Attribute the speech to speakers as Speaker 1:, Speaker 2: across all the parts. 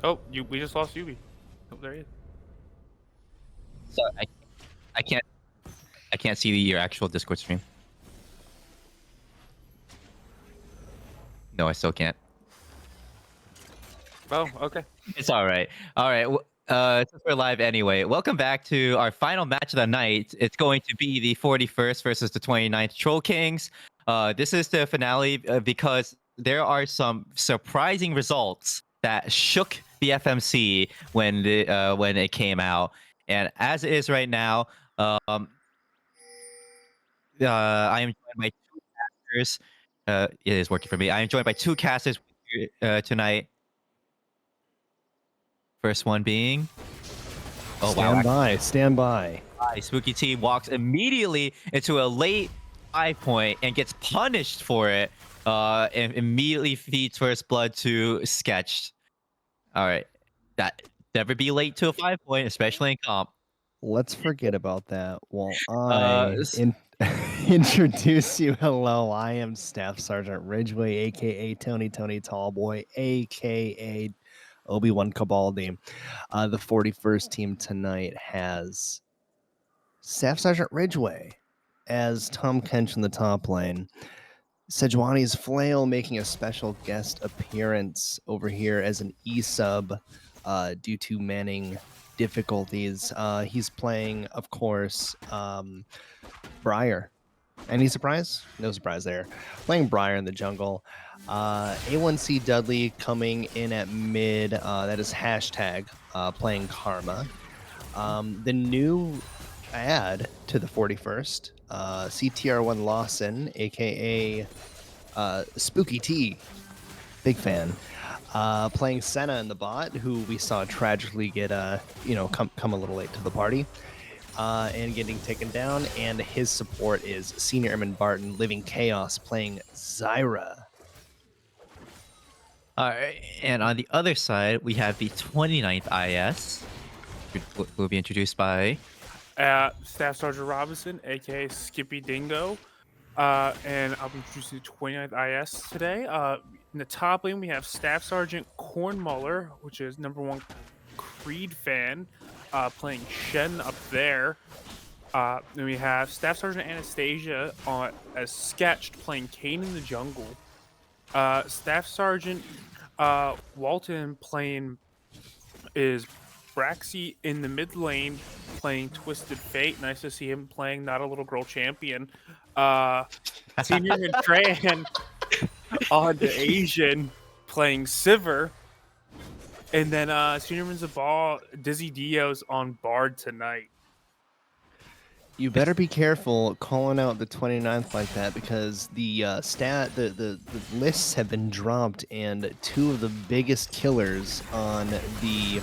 Speaker 1: Oh, we just lost Yubi. Oh, there he is.
Speaker 2: So I can't I can't see your actual Discord stream. No, I still can't.
Speaker 1: Oh, okay.
Speaker 2: It's all right. All right. Since we're live anyway, welcome back to our final match of the night. It's going to be the 41st versus the 29th Troll Kings. This is the finale because there are some surprising results that shook the FMC when it came out. And as it is right now, I am joined by two casters. It is working for me. I am joined by two casters tonight. First one being, oh wow,
Speaker 3: Stand by, stand by.
Speaker 2: Spooky T walks immediately into a late 5 point and gets punished for it. And immediately feeds first blood to Sketched. All right, that never be late to a 5 point, especially in comp.
Speaker 3: Let's forget about that while
Speaker 2: Uh,
Speaker 3: I
Speaker 2: s-
Speaker 3: introduce you. Hello, I am Staff Sergeant Ridgway, aka Tony Tallboy, aka Obi-Wan Cabaldi. The 41st team tonight has Staff Sergeant Ridgway as Tom Kench in the top lane. Sejuani's Flail making a special guest appearance over here as an E-sub due to manning difficulties. He's playing, of course, Briar. Any surprise? No surprise there. Playing Briar in the jungle. A1C Dudley coming in at mid. That is hashtag playing Karma. The new add to the 41st, CTR1 Lawson, aka Spooky T, big fan, playing Senna in the bot, who we saw tragically get come a little late to the party, and getting taken down. And his support is Senior Airman Barton, Living Chaos, playing Zyra.
Speaker 2: all right, and on the other side, we have the 29th IS. Will be introduced by.
Speaker 1: Staff Sergeant Robinson, aka Skippy Dingo. And I'll be introducing the 29th IS today. In the top lane, we have Staff Sergeant Cornmuller, which is #1 Creed fan, playing Shen up there. Then we have Staff Sergeant Anastasia as Sketched, playing Kane in the jungle. Staff Sergeant Walton playing is Braxy in the mid lane, playing Twisted Fate. Nice to see him playing Not a Little Girl Champion. Senior Tran on the Asian, playing Sivir. And then Senior Zabal, Dizzy Dios on Bard tonight.
Speaker 3: You better be careful calling out the 29th like that, because the the lists have been dropped, and two of the biggest killers on the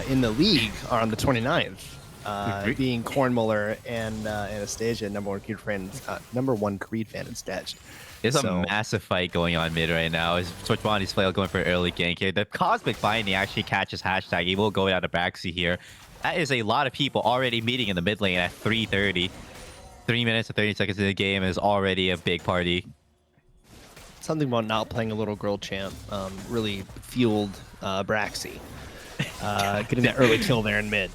Speaker 3: in the league are on the 29th, being Cornmuller and Anastasia, #1 Creed fan, #1 Creed fan and Stetched.
Speaker 2: There's a massive fight going on mid right now. Is Switchbondy's Flail going for early gank here? The Cosmic Binding actually catches hashtag. He will go down to Braxy here. That is a lot of people already meeting in the mid lane at 3:30. 3 minutes and 30 seconds in the game is already a big party.
Speaker 3: Something about not playing a little girl champ really fueled Braxy. Getting that early kill there in mid.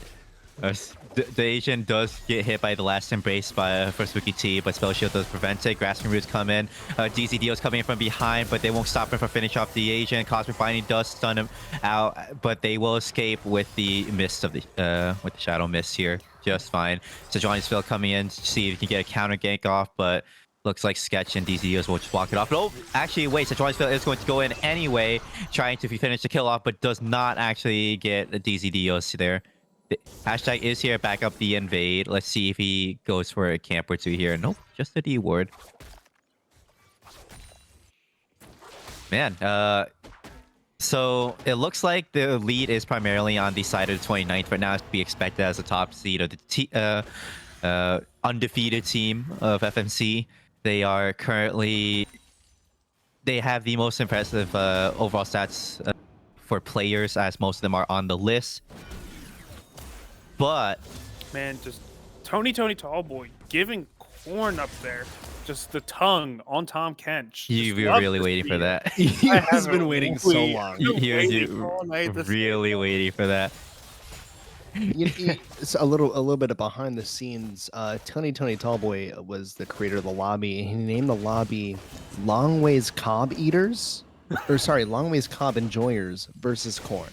Speaker 2: The Asian does get hit by the last embrace for Spooky T, but Spell Shield does prevent it. Grasping Roots come in. DZDO's coming in from behind, but they won't stop him from finish off the Asian. Cosmic Binding does stun him out, but they will escape with the mist of the Shadow Mist here just fine. So Johnny's Phil coming in to see if he can get a counter gank off, but looks like Sketch and DZDOs will just block it off. But oh, actually, wait, so Johnny's Phil is going to go in anyway, trying to finish the kill off, but does not actually get the DZDOs there. Hashtag is here, back up the invade. Let's see if he goes for a camp or two here. Nope, just a D ward. Man, so it looks like the lead is primarily on the side of the 29th, but now it's to be expected as the top seed of the undefeated team of FMC. They are currently... They have the most impressive overall stats for players, as most of them are on the list. But
Speaker 1: Man, just Tony Tallboy giving corn up there. just the tongue on Tom Kench.
Speaker 2: You
Speaker 1: Just
Speaker 2: were
Speaker 1: love
Speaker 2: really
Speaker 1: to
Speaker 2: waiting
Speaker 1: see
Speaker 2: for
Speaker 1: it.
Speaker 2: that.
Speaker 3: He's
Speaker 1: haven't
Speaker 3: been waiting so
Speaker 1: wait-
Speaker 3: long.
Speaker 1: I've been
Speaker 2: He was
Speaker 1: waiting all night to see it.
Speaker 2: really waiting for that.
Speaker 3: It's a little bit of behind the scenes. Tony Tallboy was the creator of the lobby, and he named the lobby Long Ways Cobb Eaters, or sorry, Long Ways Cobb Enjoyers versus Corn.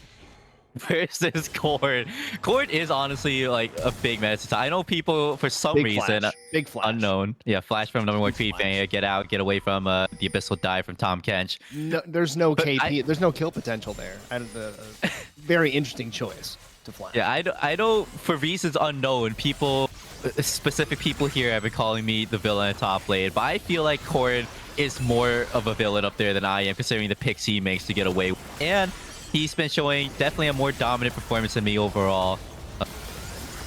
Speaker 2: Versus Corn. Corn is honestly like a big mess. I know people for some
Speaker 3: Big
Speaker 2: reason
Speaker 3: Flash, Big Flash.
Speaker 2: unknown. Yeah, Flash from number one
Speaker 3: Big
Speaker 2: Creed
Speaker 3: Flash.
Speaker 2: fan. Get out, get away from the abyssal dive from Tom Kench.
Speaker 3: No, there's no
Speaker 2: But
Speaker 3: KP. There's no kill potential there. And very interesting choice to Flash.
Speaker 2: Yeah, I know for reasons unknown, specific people here have been calling me the villain at top lane, but I feel like Corn is more of a villain up there than I am, considering the picks he makes to get away. And he's been showing definitely a more dominant performance than me overall.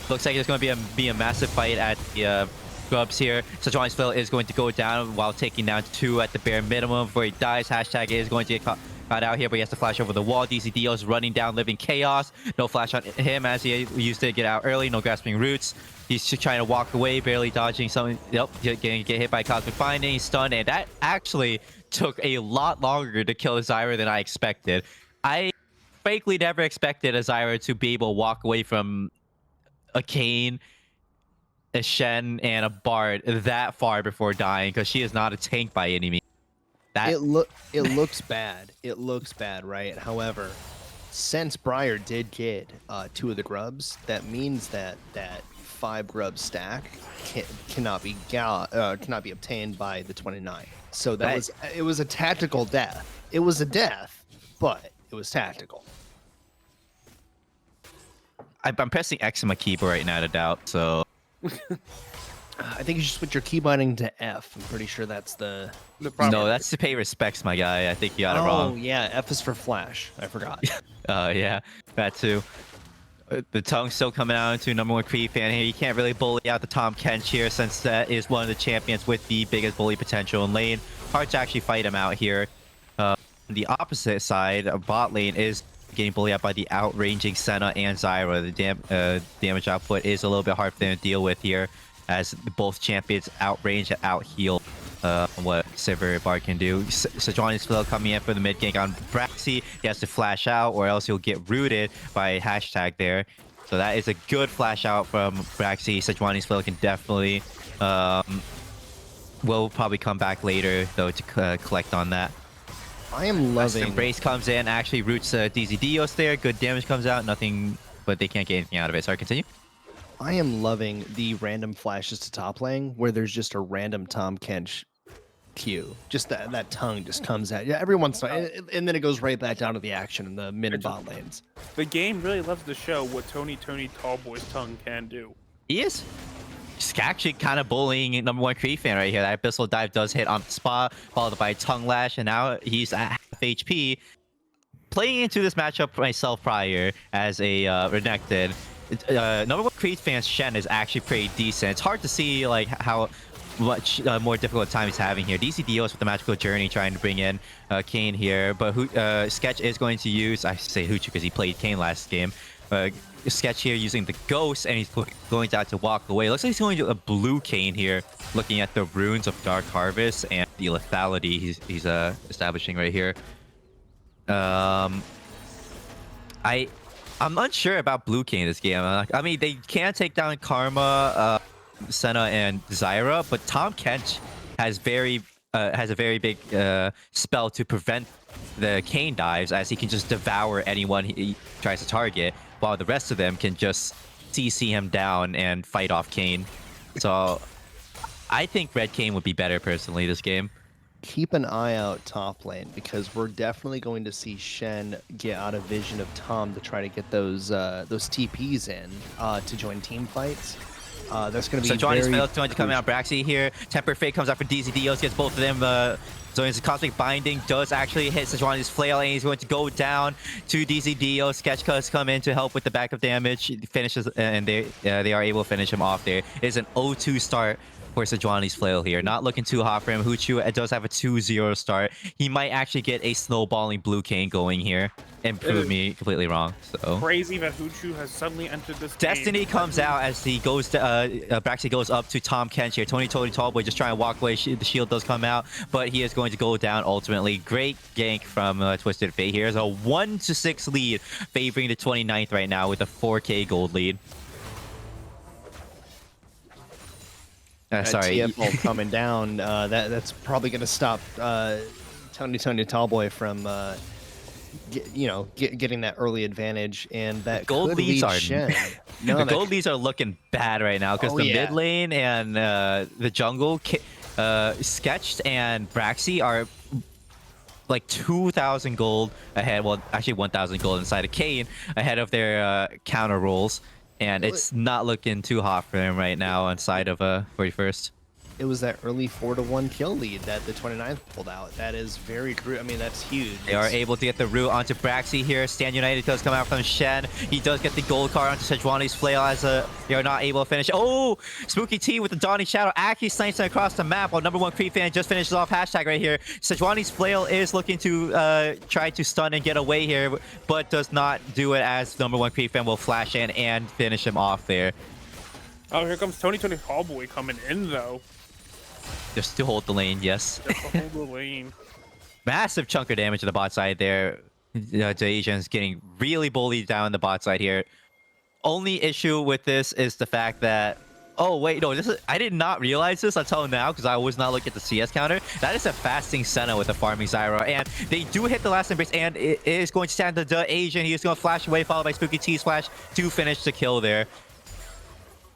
Speaker 2: Looks like it's going to be a massive fight at the Grubs here. So Johnny's Phil is going to go down while taking down 2 at the bare minimum before he dies. Hashtag is going to get caught out here, but he has to flash over the wall. DC Dio's running down, living chaos. No flash on him as he used to get out early. No grasping roots. He's just trying to walk away, barely dodging something. Yep, getting get hit by Cosmic Binding. He's stunned, and that actually took a lot longer to kill Zyra than I expected. I frankly never expected a Zyra to be able to walk away from a Kayn, a Shen, and a Bard that far before dying, because she is not a tank by any means.
Speaker 3: It looks bad. It looks bad, right? However, since Briar did get 2 of the grubs, that means that 5 grub stack cannot be obtained by the 29. So it was a tactical death. It was a death, but it was tactical.
Speaker 2: I'm pressing X on my keyboard right now to doubt, so
Speaker 3: I think you should switch your key binding to F. I'm pretty sure that's the
Speaker 1: problem.
Speaker 2: no, that's to pay respects, my guy. I think you got it
Speaker 3: Oh
Speaker 2: wrong.
Speaker 3: yeah, F is for Flash. I forgot.
Speaker 2: Yeah, that too. The tongue's still coming out into number one Creed fan here. You can't really bully out the Tom Kench here, since that is one of the champions with the biggest bully potential in lane. Hard to actually fight him out here. The opposite side, bot lane, is getting bullied out by the outranging Senna and Zyra. The damage output is a little bit hard for them to deal with here, as both champions outrange and out-heal what Silver Bard can do. Sejuani's Flow coming in for the mid gank on Braxy. He has to flash out, or else he'll get rooted by hashtag there. So that is a good flash out from Braxy. Sejuani's Flow can definitely will probably come back later though to collect on that.
Speaker 3: I am loving.
Speaker 2: Embrace comes in, actually roots DZ Dios there. Good damage comes out, nothing, but they can't get anything out of it. Sorry, continue.
Speaker 3: I am loving the random flashes to top lane where there's just a random Tom Kench Q. Just that tongue just comes out. Yeah, every once in a while, and then it goes right back down to the action in the mid and bot lanes.
Speaker 1: The game really loves to show what Tony Tallboy's tongue can do.
Speaker 2: He is. He's actually kind of bullying number one Creed fan right here. That Abyssal Dive does hit on the spot, followed by Tongue Lash, and now he's at half HP. Playing into this matchup myself prior as a Renekton, number one Creed fan's Shen is actually pretty decent. It's hard to see like how much more difficult time he's having here. DC Dios with the Magical Journey trying to bring in Kayn here, but Sketch is going to use, I say Hoochu because he played Kayn last game. Sketch here using the Ghost, and he's going to have to walk away. Looks like he's going to a blue Kayn here, looking at the runes of Dark Harvest and the lethality he's establishing right here. I'm unsure about blue Kayn in this game. I mean, they can take down Karma, Senna, and Zyra, but Tom Kench has a very big spell to prevent the Kayn dives, as he can just devour anyone he tries to target, while the rest of them can just CC him down and fight off Kayn. So I think Red Kayn would be better personally this game.
Speaker 3: Keep an eye out top lane, because we're definitely going to see Shen get out of vision of Tom to try to get those TPs in to join team fights. That's going to be
Speaker 2: so Johnny's
Speaker 3: very
Speaker 2: going to come out. Braxy here. Temper Fate comes out for DZ Dios, gets both of them. So his Cosmic Binding does actually hit Sejuani's Flail, and he's going to go down to DZ Dios. Sketch Cuts come in to help with the backup damage. Finishes, and they are able to finish him off there. It is an 0-2 start for Sejuani's flail here. Not looking too hot for him. Hoochu does have a 2-0 start. He might actually get a snowballing blue cane going here and prove me completely wrong. So
Speaker 1: Crazy that Hoochu has suddenly entered this
Speaker 2: Destiny
Speaker 1: game.
Speaker 2: comes out as he goes to Braxy goes up to Tom Kench here. Tony Tallboy just trying to walk away. The shield does come out, but he is going to go down ultimately. Great gank from Twisted Fate here. It's a 1-6 lead favoring the 29th right now with a 4K gold lead. Sorry.
Speaker 3: TFL coming down. That's probably going to stop Tony Tallboy from getting that early advantage, and that
Speaker 2: gold
Speaker 3: could
Speaker 2: leads
Speaker 3: lead
Speaker 2: are
Speaker 3: Shen. No,
Speaker 2: the
Speaker 3: that
Speaker 2: gold leads are looking bad right now because the mid lane and the jungle Sketched and Braxy are like 2,000 gold ahead. Well, actually 1,000 gold inside of Kane ahead of their counter rolls. And it's not looking too hot for him right now inside of 41st.
Speaker 3: It was that early 4-1 kill lead that the 29th pulled out. That is very I mean, that's huge.
Speaker 2: They are able to get the root onto Braxy here. Stand United does come out from Shen. He does get the gold card onto Sejuani's flail as they are not able to finish. Oh, Spooky T with the Dawning Shadow actually snipes him across the map while number one Creep fan just finishes off hashtag right here. Sejuani's flail is looking to try to stun and get away here, but does not do it as number one Creep fan will flash in and finish him off there.
Speaker 1: Oh, here comes Tony Tallboy coming in though.
Speaker 2: Just to hold the lane, yes.
Speaker 1: Just to hold the lane.
Speaker 2: Massive chunk of damage to the bot side there. Asian's getting really bullied down the bot side here. Only issue with this is the fact that... Oh, wait, no, I did not realize this until now because I was not looking at the CS counter. That is a fasting Senna with a farming Zyra. And they do hit the last embrace, and it is going to stand the Asian. He is going to flash away, followed by Spooky T's flash to finish the kill there.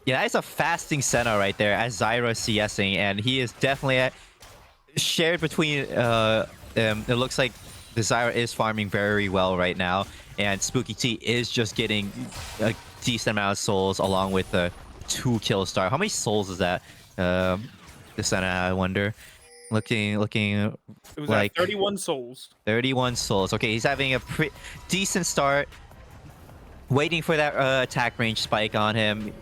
Speaker 2: Yeah, that is a fasting Senna right there as Zyra CSing, and he is definitely shared between... it looks like the Zyra is farming very well right now, and Spooky T is just getting a decent amount of souls along with the 2 kill star. How many souls is that? The Senna, I wonder. Looking
Speaker 1: It was
Speaker 2: like
Speaker 1: 31 souls.
Speaker 2: 31 souls. Okay, he's having a decent start. Waiting for that attack range spike on him.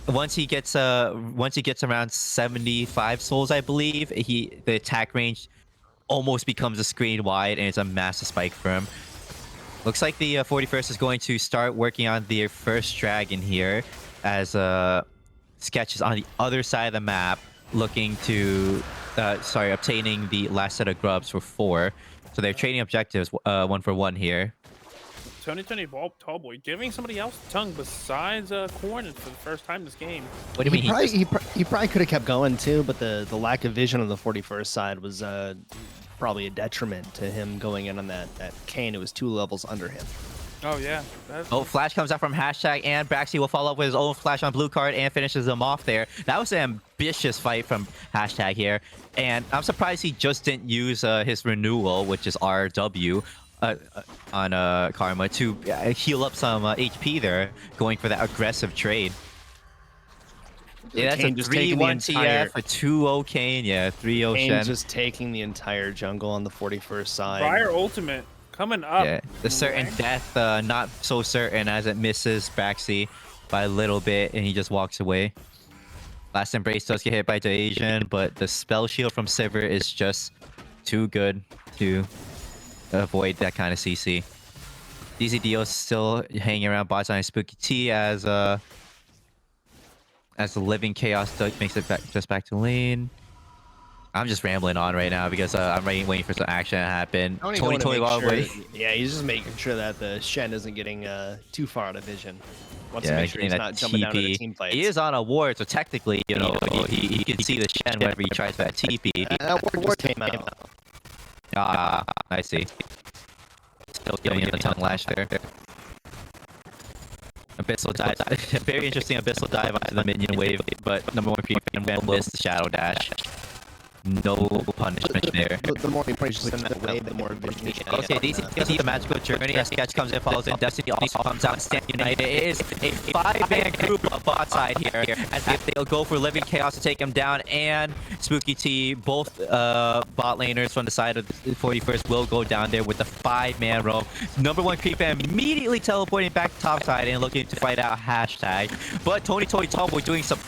Speaker 2: Once he gets around 75 souls, I believe, the attack range almost becomes a screen wide, and it's a massive spike for him. Looks like the 41st is going to start working on their first dragon here, as Sketch is on the other side of the map, looking to obtaining the last set of grubs for 4. So they're trading objectives 1 for 1 here.
Speaker 1: Tony Tallboy giving somebody else the tongue besides Corn for the first time this game.
Speaker 2: What do you mean?
Speaker 3: He probably could have kept going too, but the lack of vision on the 41st side was probably a detriment to him going in on that Kane. It was 2 levels under him.
Speaker 1: Oh yeah.
Speaker 2: Oh, flash comes out from hashtag, and Braxy will follow up with his own flash on blue card and finishes them off there. That was an ambitious fight from hashtag here, and I'm surprised he just didn't use his renewal, which is RW. On Karma to heal up some HP there, going for that aggressive trade. Yeah, that's a 3-1 TF, a 2-0 Kane, yeah, 3-0
Speaker 3: Kane
Speaker 2: Shen.
Speaker 3: just taking the entire jungle on the 41st side.
Speaker 1: Fire ultimate coming up.
Speaker 2: Yeah, the certain death, not so certain as it misses Braxy by a little bit, and he just walks away. Last Embrace does get hit by the Asian, but the spell shield from Sivir is just too good to avoid that kind of CC. DZDO still hanging around bot side Spooky T as the living chaos makes it back to lane. I'm just rambling on right now because I'm waiting for some action to happen.
Speaker 3: Yeah, he's just making sure that the Shen isn't getting too far out of vision. Wants to make sure he's not jumping down to the team fights.
Speaker 2: He is on a ward, so technically, you know, he can see the Shen whenever he tries that TP.
Speaker 3: That ward came out.
Speaker 2: I see. Still giving him the tongue lash there. Abyssal dive. Very interesting Abyssal dive onto the minion wave, but number one Creep fan missed the shadow dash. No punishment there.
Speaker 3: The more he pushes in that wave, the more vision he has.
Speaker 2: Okay, DCT, the magical journey. As Sketch comes in, follows in. Destiny also comes out. Stand United. It is a 5-man group of bot side here, as if they'll go for Living Chaos to take him down, and Spooky T, both bot laners from the side of the 41st will go down there with the 5-man roam. Number one Creep fan immediately teleporting back to top side and looking to fight out hashtag. But Tony Tallboy doing some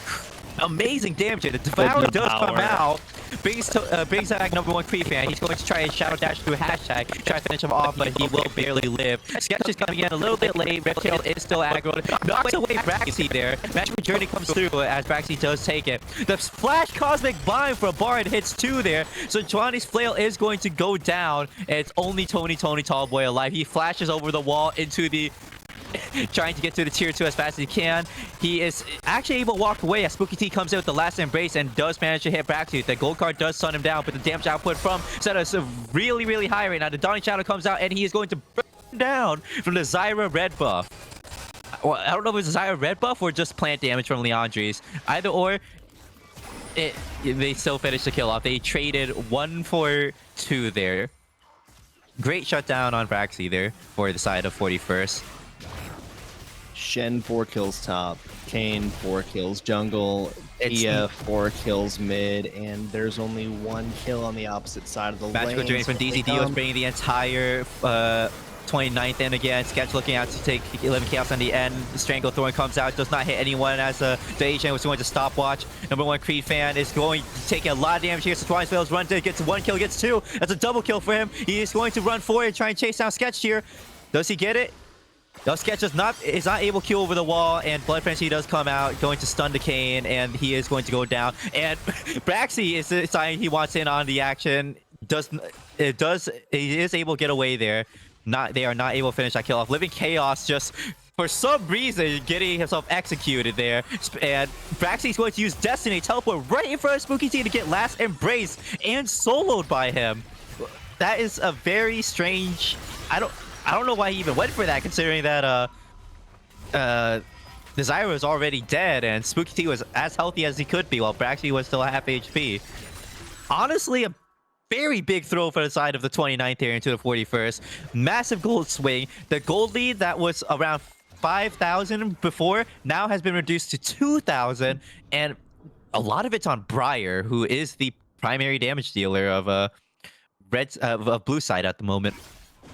Speaker 2: amazing damage here. The Devourer does come out, brings back #1 creep fan. He's going to try a shadow dash through hashtag, try to finish him off, but he will barely live. Sketch is coming in a little bit late. Red Tail is still aggroed. Knocks away Braxy there. Matchmaker Journey comes through as Braxy does take it. The Flash Cosmic Bind for Bard hits 2 there. So Johnny's flail is going to go down. And it's only Tony Tallboy alive. He flashes over the wall into the trying to get to the tier 2 as fast as he can. He is actually able to walk away as Spooky T comes in with the last embrace and does manage to hit Braxy. The gold card does stun him down, but the damage output from Zeta is really high right now. The Dawning Shadow comes out and he is going to burn down from the Zyra red buff. Well, I don't know if it's a Zyra red buff or just plant damage from Leandri's. Either or, they still finished the kill off. They traded 1 for 2 there. Great shutdown on Braxy there for the side of 41st.
Speaker 3: Shen 4 kills top, Kane 4 kills jungle, Tia 4 kills mid, and there's only 1 kill on the opposite side of the
Speaker 2: Magical
Speaker 3: lane.
Speaker 2: Journey from DZD was bringing the entire 29th in again. Sketch looking out to take 11 chaos on the end. Stranglethorn comes out, does not hit anyone as the Asian was going to stopwatch. #1 Creed fan is going to take a lot of damage here. Satwani's fails run to gets 1 kill, gets 2. That's a double kill for him. He is going to run forward and try and chase down Sketch here. Does he get it? No, Sketch is not able to kill over the wall, and Blood Frenzy does come out, going to stun the Kane, and he is going to go down. And Braxy is deciding he wants in on the action. He is able to get away there. They are not able to finish that kill off. Living Chaos just for some reason getting himself executed there. And Braxy's going to use Destiny teleport right in front of Spooky T to get last embrace and soloed by him. That is a very strange. I don't know why he even went for that, considering that the Zyra was already dead and Spooky T was as healthy as he could be while Braxy was still at half HP. Honestly, a very big throw for the side of the 29th here into the 41st. Massive gold swing. The gold lead that was around 5,000 before now has been reduced to 2,000, and a lot of it's on Briar, who is the primary damage dealer of blue side at the moment.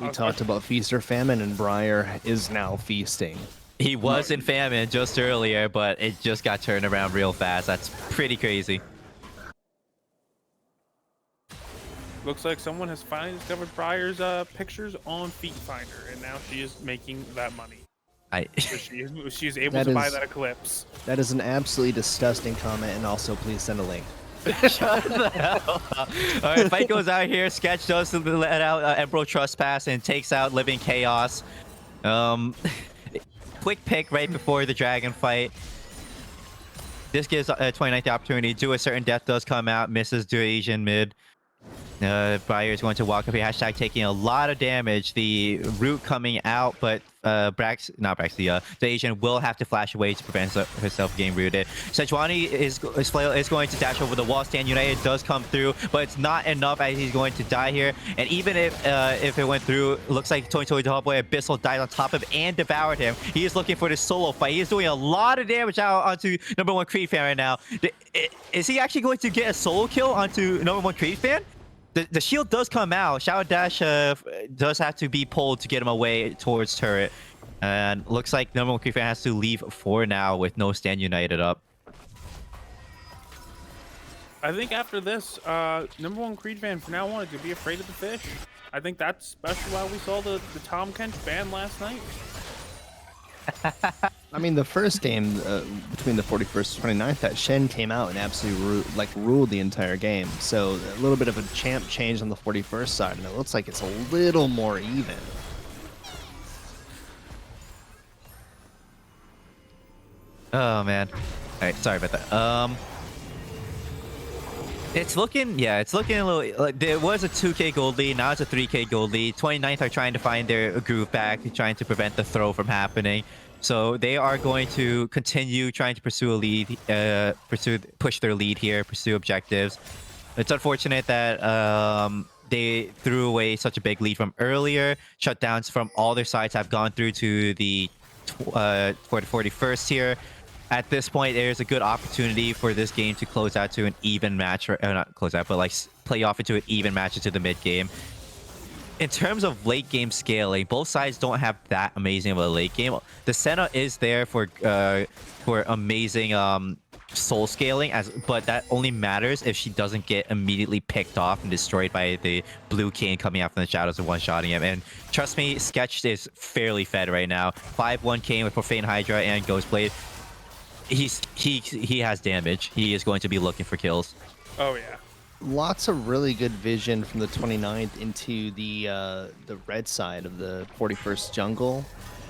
Speaker 3: We talked about feast or famine, and Briar is now feasting.
Speaker 2: He was in famine just earlier, but it just got turned around real fast. That's pretty crazy.
Speaker 1: Looks like someone has finally discovered Briar's pictures on Feet Finder, and now she is making that money. So she is able to buy that Eclipse.
Speaker 3: That is an absolutely disgusting comment, and also please send a link.
Speaker 2: Shut the hell up. All right, fight goes out here. Sketch does let out Emperor Trespass and takes out Living Chaos. Quick pick right before the dragon fight. This gives 29th the opportunity to do a certain death does come out, misses to Asian mid. Briar is going to walk up here, hashtag taking a lot of damage. The root coming out, but the Asian will have to flash away to prevent herself getting rooted. Sejuani is going to dash over the wall. Stand United does come through, but it's not enough as he's going to die here. And even if it went through, looks like Tony Hellboy Abyssal died on top of him and devoured him. He is looking for this solo fight. He is doing a lot of damage out onto #1 Creed fan right now. Is he actually going to get a solo kill onto #1 Creed fan? The shield does come out. Shadow Dash does have to be pulled to get him away towards turret. And looks like #1 Creed fan has to leave for now with no Stand United up.
Speaker 1: I think after this, #1 Creed fan from now on is going to be afraid of the fish. I think that's especially why we saw the Tom Kench ban last night.
Speaker 3: I mean, the first game between the 41st and 29th, that Shen came out and absolutely ruled the entire game. So a little bit of a champ change on the 41st side, and it looks like it's a little more even.
Speaker 2: Oh man. All right, sorry about that. It's looking a little like there was a 2k gold lead, now it's a 3k gold lead. 29th are trying to find their groove back, trying to prevent the throw from happening. So they are going to continue trying to pursue a lead, push their lead here, pursue objectives. It's unfortunate that they threw away such a big lead from earlier. Shutdowns from all their sides have gone through to the for the 41st here. At this point, there's a good opportunity for this game to close out to an even match, or not close out, but like play off into an even match into the mid game. In terms of late game scaling, both sides don't have that amazing of a late game. The Senna is there for amazing soul scaling, but that only matters if she doesn't get immediately picked off and destroyed by the blue king coming out from the shadows and one-shotting him. And trust me, Sketch is fairly fed right now. 5-1 king with Profane Hydra and Ghostblade. He has damage. He is going to be looking for kills.
Speaker 1: Oh yeah.
Speaker 3: Lots of really good vision from the 29th into the red side of the 41st jungle.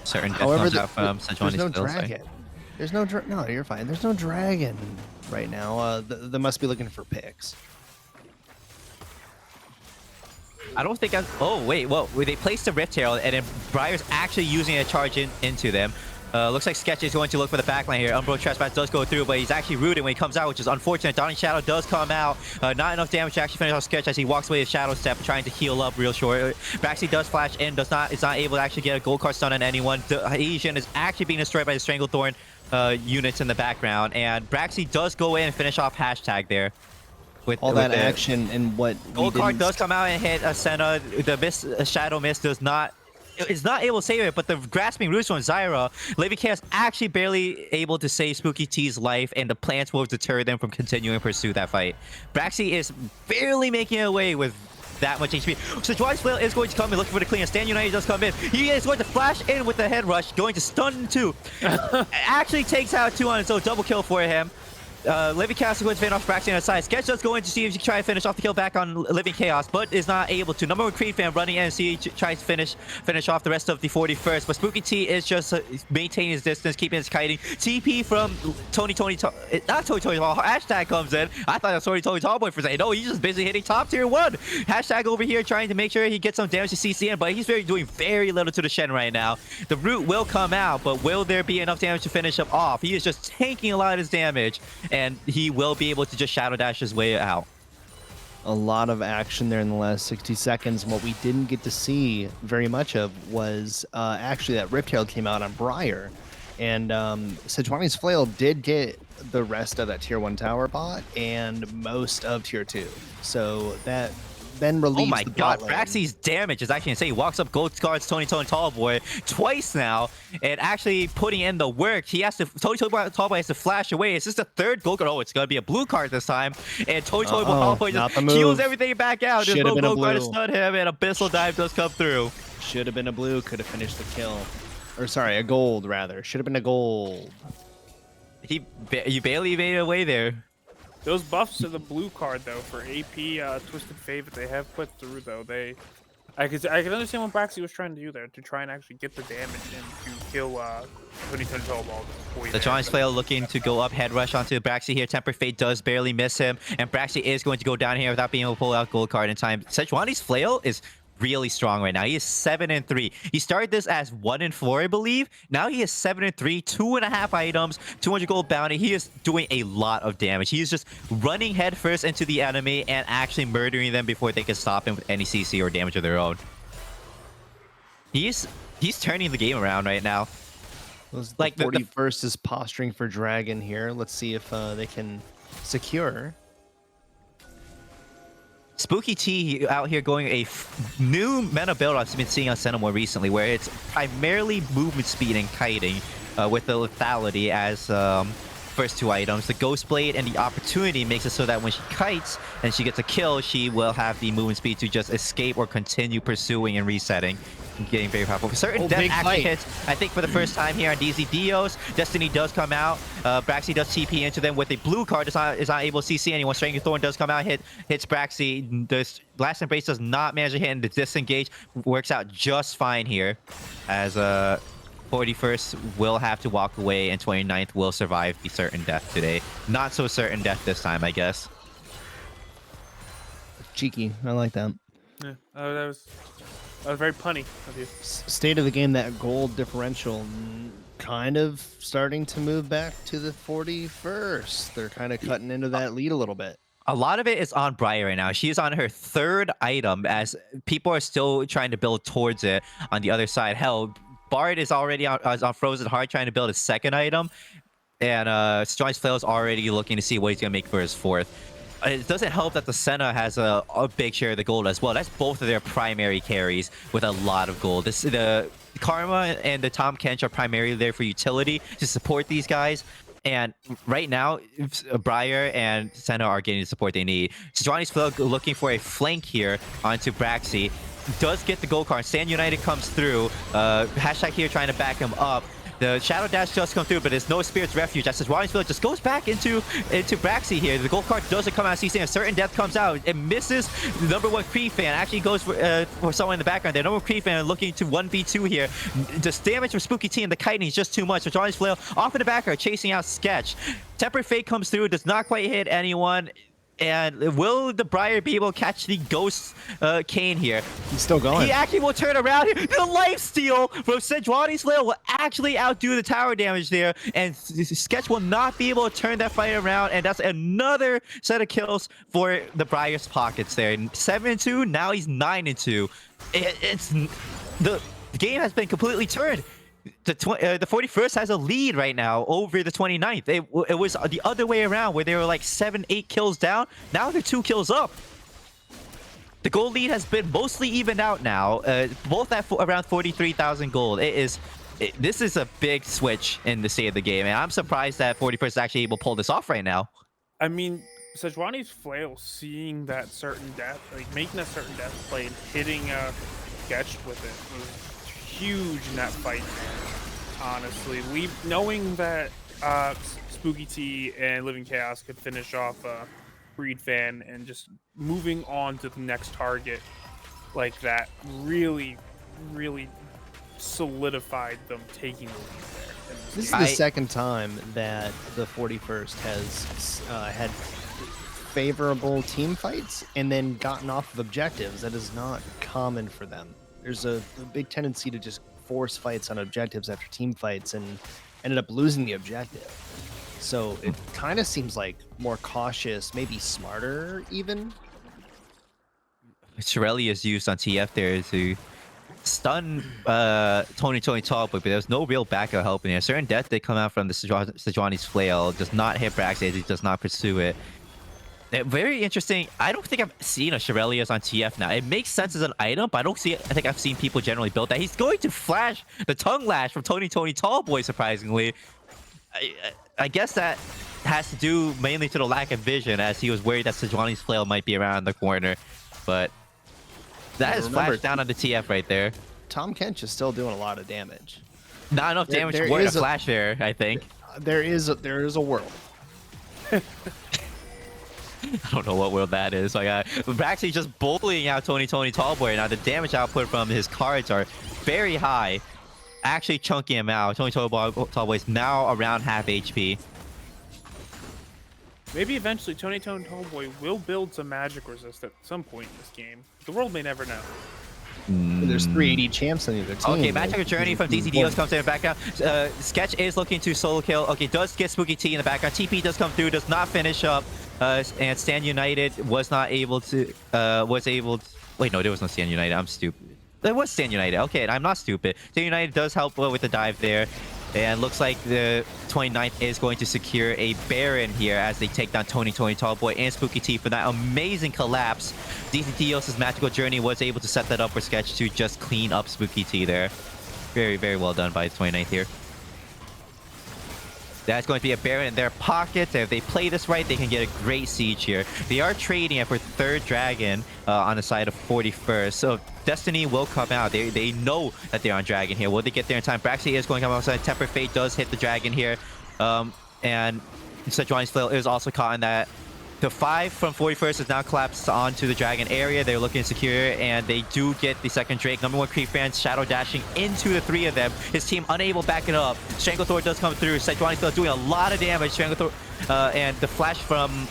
Speaker 2: Certain death
Speaker 3: However,
Speaker 2: comes out from
Speaker 3: there's no
Speaker 2: Sejuani's kills.
Speaker 3: dragon. There's no no, you're fine. There's no dragon right now. They must be looking for picks.
Speaker 2: I don't think oh, wait, whoa. They placed the Rift Herald, and then Briar's actually using a charge into them. Looks like Sketch is going to look for the backline here. Umbro Trespass does go through, but he's actually rooted when he comes out, which is unfortunate. Dawning Shadow does come out. Not enough damage to actually finish off Sketch as he walks away with Shadow Step, trying to heal up real short. Braxy does flash in, is not able to actually get a gold card stun on anyone. The Asian is actually being destroyed by the Stranglethorn units in the background, and Braxy does go in and finish off hashtag there. With
Speaker 3: all that action and what
Speaker 2: gold card does come out and hit Senna. The Shadow Mist is not able to save it, but the Grasping Roots from Zyra, Living Chaos actually barely able to save Spooky T's life, and the plants will deter them from continuing to pursue that fight. Braxy is barely making it away with that much HP. So Sejuani's Flail is going to come in looking for the clean. Stan United does come in. He is going to flash in with the head rush, going to stun 2. Actually takes out 2 on it, so double kill for him. Living Chaos is going to finish off Braxy on the side. Sketch does go in to see if he can try to finish off the kill back on Living Chaos, but is not able to. Number 1 Creed fan running in and see tries to finish off the rest of the 41st. But Spooky T is just maintaining his distance, keeping his kiting. TP from not Tony Tall. Hashtag comes in. I thought it was Tony Tallboy for a second. No, he's just busy hitting top tier 1. Hashtag over here trying to make sure he gets some damage to CCN, but he's doing very little to the Shen right now. The root will come out, but will there be enough damage to finish him off? He is just tanking a lot of his damage, and he will be able to just Shadow Dash his way out.
Speaker 3: A lot of action there in the last 60 seconds. What we didn't get to see very much of was actually that Rift Herald came out on Briar. And Sejuani's Flail did get the rest of that tier 1 tower bot and most of tier 2. So that then relieves
Speaker 2: oh my
Speaker 3: the
Speaker 2: god,
Speaker 3: bot lane.
Speaker 2: Braxy's damage is actually insane. He walks up gold cards Tony Tallboy twice now, and actually putting in the work. He has to Tony Tallboy has to flash away. It's just a 3rd gold card. Oh, it's gonna be a blue card this time. And Tony Tallboy just heals everything back out. There's no gold card to stun him, and Abyssal Dive does come through.
Speaker 3: Should have been a blue, could have finished the kill. Or sorry, a gold rather. Should have been a gold.
Speaker 2: You barely made it away there.
Speaker 1: Those buffs to the blue card though for AP Twisted Fate that they have put through though, I can understand what Braxy was trying to do there to try and actually get the damage and to kill Tony Tallball.
Speaker 2: The Sejuani's Flail looking to go up head rush onto Braxy here. Temper Fate does barely miss him, and Braxy is going to go down here without being able to pull out gold card in time. Sejuani's Flail is really strong right now. He is 7-3. He started this as 1-4, I believe. Now he is 7-3, 2.5 items, 200 gold bounty. He is doing a lot of damage. He is just running headfirst into the enemy and actually murdering them before they can stop him with any CC or damage of their own. He's turning the game around right now.
Speaker 3: Like the 41st is posturing for Dragon here. Let's see if they can secure.
Speaker 2: Spooky T out here going a new meta build I've been seeing on Senna more recently, where it's primarily movement speed and kiting with the lethality as first 2 items. The Ghost Blade and the Opportunity makes it so that when she kites and she gets a kill, she will have the movement speed to just escape or continue pursuing and resetting. Getting very powerful. Certain death actually hits, I think, for the first time here on DZ Dios. Destiny does come out. Braxy does TP into them with a blue card. Is not able to CC anyone. Stranglethorn does come out, hits Braxy. The Last Embrace does not manage to hit, and the disengage works out just fine here. As 41st will have to walk away, and 29th will survive the certain death today. Not so certain death this time, I guess.
Speaker 3: Cheeky. I like that.
Speaker 1: Yeah, that was very punny of you.
Speaker 3: State of the game, that gold differential kind of starting to move back to the 41st. They're kind of cutting into that lead a little bit.
Speaker 2: A lot of it is on Briar right now. She is on her 3rd item as people are still trying to build towards it on the other side. Hell, Bard is already on Frozen Heart trying to build his 2nd item. And Sejuani's Flail is already looking to see what he's going to make for his 4th. It doesn't help that the Senna has a big share of the gold as well. That's both of their primary carries with a lot of gold. The Karma and the Tom Kench are primarily there for utility to support these guys. And right now, Briar and Senna are getting the support they need. Sejuani's Flail looking for a flank here onto Braxy. Does get the gold card. Stand United comes through. Hashtag here trying to back him up. The Shadow Dash does come through, but there's no Spirit's Refuge. As Sejuani's Flail just goes back into Braxy here. The gold card doesn't come out. See, a certain death comes out. It misses the number 1 Kree fan. Actually goes for someone in the background there. Number 1 Kree fan looking to 1v2 here. Just damage from Spooky T and the kiting is just too much. Sejuani's Flail off in the background, chasing out Sketch. Tempered Fate comes through, does not quite hit anyone. And will the Briar be able to catch the Ghost Kane here?
Speaker 3: He's still going.
Speaker 2: He actually will turn around here. The life steal from Sejuani's Flail will actually outdo the tower damage there. And Sketch will not be able to turn that fight around. And that's another set of kills for the Briar's pockets there. 7-2, now he's 9-2. The game has been completely turned. The 41st has a lead right now over the 29th. It was the other way around where they were like 7-8 kills down. Now they're 2 kills up. The gold lead has been mostly evened out now, both at around 43,000 gold. This is a big switch in the state of the game, and I'm surprised that 41st is actually able to pull this off right now.
Speaker 1: I mean, Sejuani's Flail seeing that certain death, like making that certain death play and hitting Sketch with it was huge in that fight. Honestly, knowing that Spooky T and Living Chaos could finish off Breed Fan and just moving on to the next target like that really solidified them taking the lead there.
Speaker 3: This is the second time that the 41st has had favorable team fights and then gotten off of objectives. That is not common for them. There's a big tendency to just force fights on objectives after team fights and ended up losing the objective. So it kind of seems like more cautious, maybe smarter even.
Speaker 2: Shirelli is used on TF there to stun Tony Talk, but there's no real backup helping here. Certain death did come out from the Sejuani's Flail, does not hit Braxy as he does not pursue it. Very interesting. I don't think I've seen a Shirelius on TF now. It makes sense as an item, but I think I've seen people generally build that. He's going to flash the tongue lash from Tony Tallboy, surprisingly. I guess that has to do mainly to the lack of vision, as he was worried that Sejuani's Flail might be around the corner. But that is flashed down on the TF right there.
Speaker 3: Tom Kench is still doing a lot of damage.
Speaker 2: Not enough damage to warrant a flash there, I think.
Speaker 3: There is a world.
Speaker 2: I don't know what world that is. Like, Braxy just bullying out Tony Tallboy. Now the damage output from his cards are very high, actually chunking him out. Tony Tallboy is now around half HP.
Speaker 1: Maybe eventually Tony Tallboy will build some magic resist at some point in this game. The world may never know.
Speaker 3: There's 380 champs on the other team.
Speaker 2: Okay, Magic Journey from DC Dios comes in the background. Sketch is looking to solo kill. Okay, does get Spooky T in the background. TP does come through, does not finish up. And Stand United was not able to, wait, no, there was no Stand United. I'm stupid. There was Stand United. Okay, I'm not stupid. Stand United does help with the dive there. And looks like the 29th is going to secure a Baron here as they take down Tony Tallboy and Spooky T for that amazing collapse. DC Dios' Magical Journey was able to set that up for Sketch to just clean up Spooky T there. Very, very well done by the 29th here. That's going to be a Baron in their pockets. If they play this right, they can get a great siege here. They are trading it for 3rd Dragon on the side of 41st. So Destiny will come out. They know that they're on Dragon here. Will they get there in time? Braxy is going to come outside. Tempered Fate does hit the Dragon here. And Sejuani's Flail is also caught in that. The 5 from 41st is now collapsed onto the Dragon area. They're looking secure, and they do get the 2nd Drake. Number 1 Creep fans shadow dashing into the 3 of them. His team unable to back it up. Stranglethor does come through. Sejuani's Flail doing a lot of damage. Stranglethor and the flash from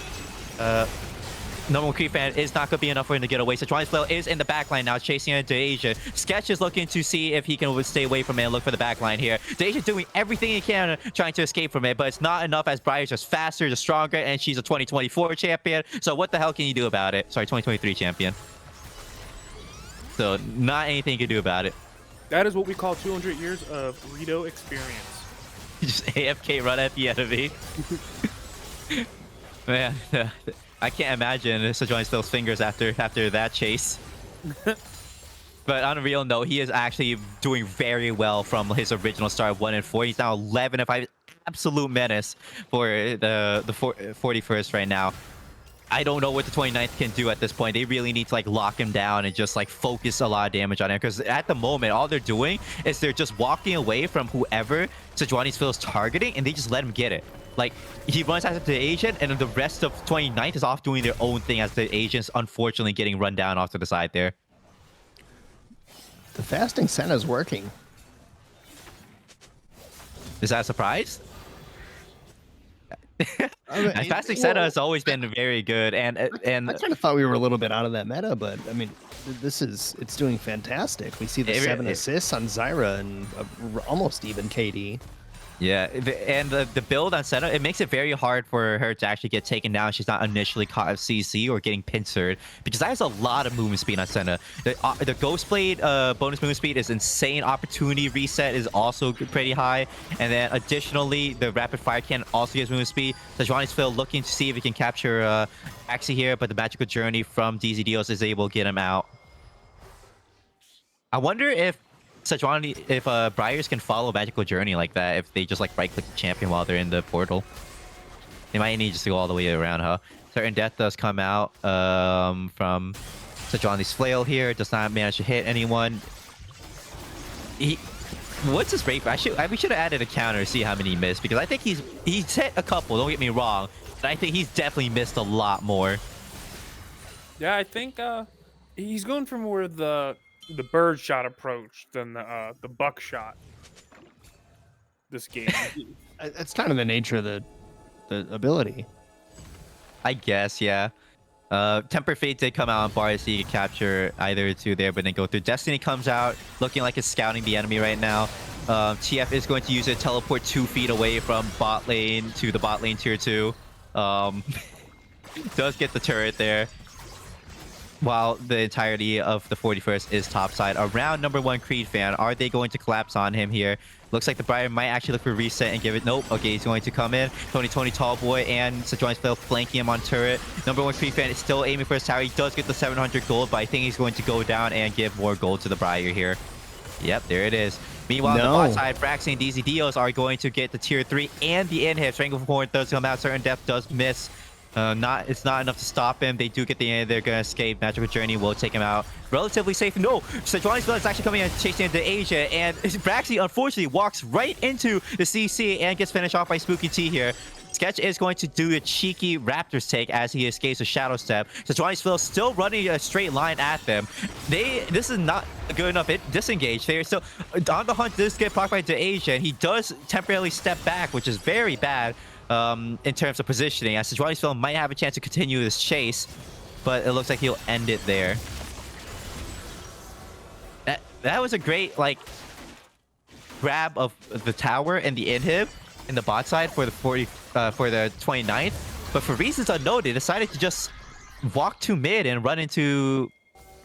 Speaker 2: Number 1 Creep fan is not going to be enough for him to get away. Sejuani's Flail is in the backline now, chasing into Asia. Sketch is looking to see if he can stay away from it and look for the backline here. Asia doing everything he can trying to escape from it, but it's not enough as Briar's just faster, just stronger, and she's a 2024 champion. So what the hell can you do about it? Sorry, 2023 champion. So not anything you can do about it.
Speaker 1: That is what we call 200 years of Rito experience.
Speaker 2: Just AFK run at the enemy. Man, I can't imagine Sejuani's Flail's fingers after that chase. But on a real note, he is actually doing very well from his original start of 1-4. He's now 11 if I absolute menace for the 41st right now. I don't know what the 29th can do at this point. They really need to like lock him down and just like focus a lot of damage on him, because at the moment all they're doing is they're just walking away from whoever Sejuani's Phil's targeting, and they just let him get it. Like, he runs after the agent, and then the rest of 29th is off doing their own thing as the agent's unfortunately getting run down off to the side there.
Speaker 3: The fasting Senna is working.
Speaker 2: Is that a surprise?
Speaker 3: I mean,
Speaker 2: Fasting
Speaker 3: well,
Speaker 2: Senna has always been very good, and
Speaker 3: I kind of thought we were a little bit out of that meta, but I mean, it's doing fantastic. We see the 7 assists on Zyra and almost even KD.
Speaker 2: Yeah, and the build on Senna, it makes it very hard for her to actually get taken down. She's not initially caught at CC or getting pincered, because that has a lot of movement speed on Senna. The Ghost Blade bonus movement speed is insane. Opportunity reset is also pretty high. And then additionally, the rapid fire cannon also gives movement speed. Sejuani's Phil looking to see if he can capture Axie here, but the magical journey from DZ Dios is able to get him out. I wonder if Briars can follow Magical Journey like that, if they just like right-click the champion while they're in the portal. They might need just to go all the way around, huh? Certain Death does come out from Sejuani's Flail here. Does not manage to hit anyone. What's his rate? We should have added a counter to see how many he missed, because I think he's hit a couple, don't get me wrong, but I think he's definitely missed a lot more.
Speaker 1: Yeah, I think he's going for more of the bird shot approach than the buckshot this game.
Speaker 3: It's kind of the nature of the ability.
Speaker 2: I guess, yeah. Temper Fate did come out on bar, so you can capture either two there, but then go through. Destiny comes out, looking like it's scouting the enemy right now. TF is going to use it, teleport 2 feet away from bot lane to the bot lane tier 2. Does get the turret there, while the entirety of the 41st is topside around #1 Creed fan. Are they going to collapse on him here? Looks like the Briar might actually look for reset and give it. Nope. Okay, he's going to come in. Tony Tallboy and Sejuani's Phil flanking him on turret. #1 Creed fan is still aiming for his tower. He does get the 700 gold, but I think he's going to go down and give more gold to the Briar here. Yep, there it is. Meanwhile, on the bot side, Braxy and DZ Dios are going to get the tier 3 and the inhib. Stranglethorn does come out. Certain Death does miss. It's not enough to stop him. They do get the end. They're gonna escape. Magical Journey will take him out relatively safe. No, Sejuani's Phil is actually coming and chasing the Asia, and Braxy unfortunately walks right into the CC and gets finished off by Spooky T here. Sketch is going to do a cheeky Raptors take as he escapes a Shadow Step. Sejuani's Phil still running a straight line at them. This is not good enough. It disengaged. They're still on the hunt. This get blocked by the Asia, and he does temporarily step back, which is very bad. In terms of positioning, as Sejuani's Phil might have a chance to continue this chase, but it looks like he'll end it there. That was a great like grab of the tower and the inhib in the bot side for the 29th, but for reasons unknown, they decided to just walk to mid and run into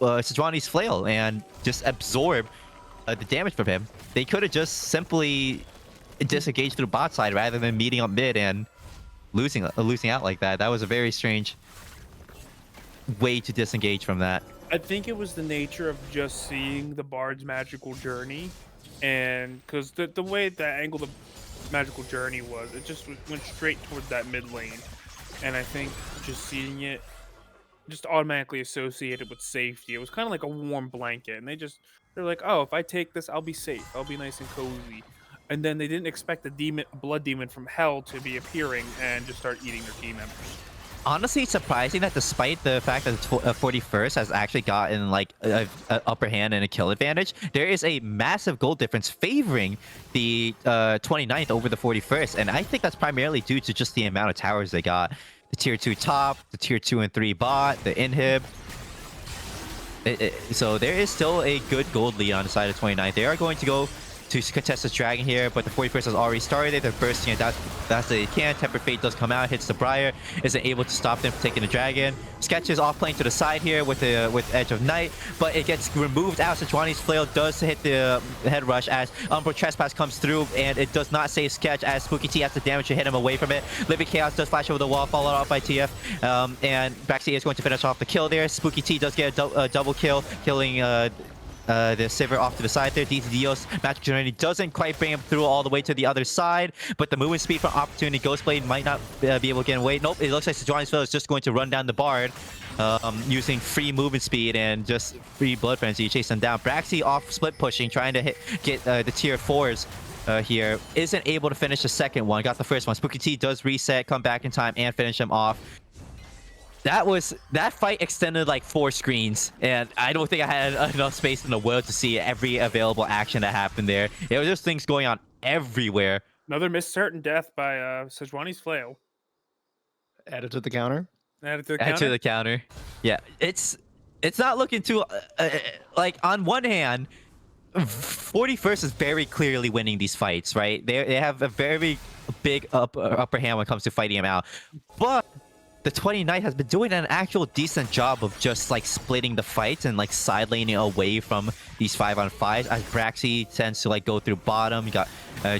Speaker 2: Sejuani's Flail and just absorb the damage from him. They could have just simply disengage through bot side rather than meeting up mid and losing out like that. That was a very strange way to disengage from that.
Speaker 1: I think it was the nature of just seeing the Bard's magical journey, and because the way that angle the magical journey was, it just went straight towards that mid lane, and I think just seeing it just automatically associated with safety. It was kind of like a warm blanket, and they're like, oh, if I take this, I'll be safe. I'll be nice and cozy. And then they didn't expect the blood demon from hell to be appearing and just start eating their team members.
Speaker 2: Honestly, it's surprising that despite the fact that the 41st has actually gotten like an upper hand and a kill advantage, there is a massive goal difference favoring the 29th over the 41st. And I think that's primarily due to just the amount of towers they got. The tier 2 top, the tier 2 and 3 bot, the inhib. So there is still a good gold lead on the side of 29th. They are going to go to contest this dragon here, but the 41st has already started. They're bursting it. That's they can. Tempered Fate does come out, hits the Briar, isn't able to stop them from taking the dragon. Sketch is off playing to the side here with Edge of Night, but it gets removed out. Sejuani's Flail does hit the head rush as Umbro Trespass comes through, and it does not save Sketch as Spooky T has the damage to hit him away from it. Living Chaos does flash over the wall, followed off by TF, and Braxy is going to finish off the kill there. Spooky T does get a double kill, killing the Sivir off to the side there. DZ Dios, Magic Journey doesn't quite bring him through all the way to the other side, but the movement speed from Opportunity Ghostblade might not be able to get away. Nope, it looks like Sejuani's Fill is just going to run down the Bard using free movement speed and just free Blood Frenzy to chase them down. Braxy off split pushing, trying to get the tier 4s here. Isn't able to finish the second one. Got the first one. Spooky T does reset, come back in time, and finish him off. That fight extended like 4 screens, and I don't think I had enough space in the world to see every available action that happened there. It was just things going on everywhere.
Speaker 1: Another missed certain death by Sejuani's Flail.
Speaker 3: Added to the counter.
Speaker 1: Added to the
Speaker 2: Add
Speaker 1: counter.
Speaker 2: to the counter. Yeah, it's not looking too like, on one hand, 41st is very clearly winning these fights, right? They have a very big upper hand when it comes to fighting him out, but the 29th has been doing an actual decent job of just like splitting the fights and like side laning away from these 5-on-5s, as Braxy tends to like go through bottom. You got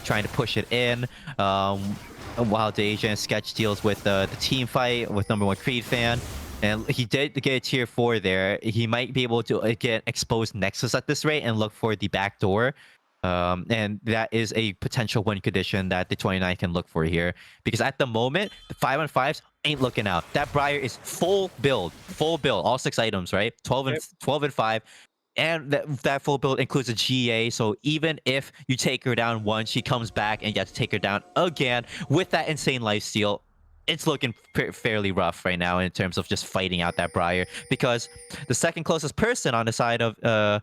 Speaker 2: trying to push it in, while Deja and Sketch deals with the team fight with #1 Creed fan. And he did get a tier 4 there. He might be able to get exposed Nexus at this rate and look for the back door. And that is a potential win condition that the 29 can look for here. Because at the moment, the 5-on-5s ain't looking out. That Briar is full build, all 6 items, right? 12 and 5. And that full build includes a GA, so even if you take her down once, she comes back and you have to take her down again with that insane lifesteal. It's looking fairly rough right now in terms of just fighting out that Briar, because the second closest person on the side of the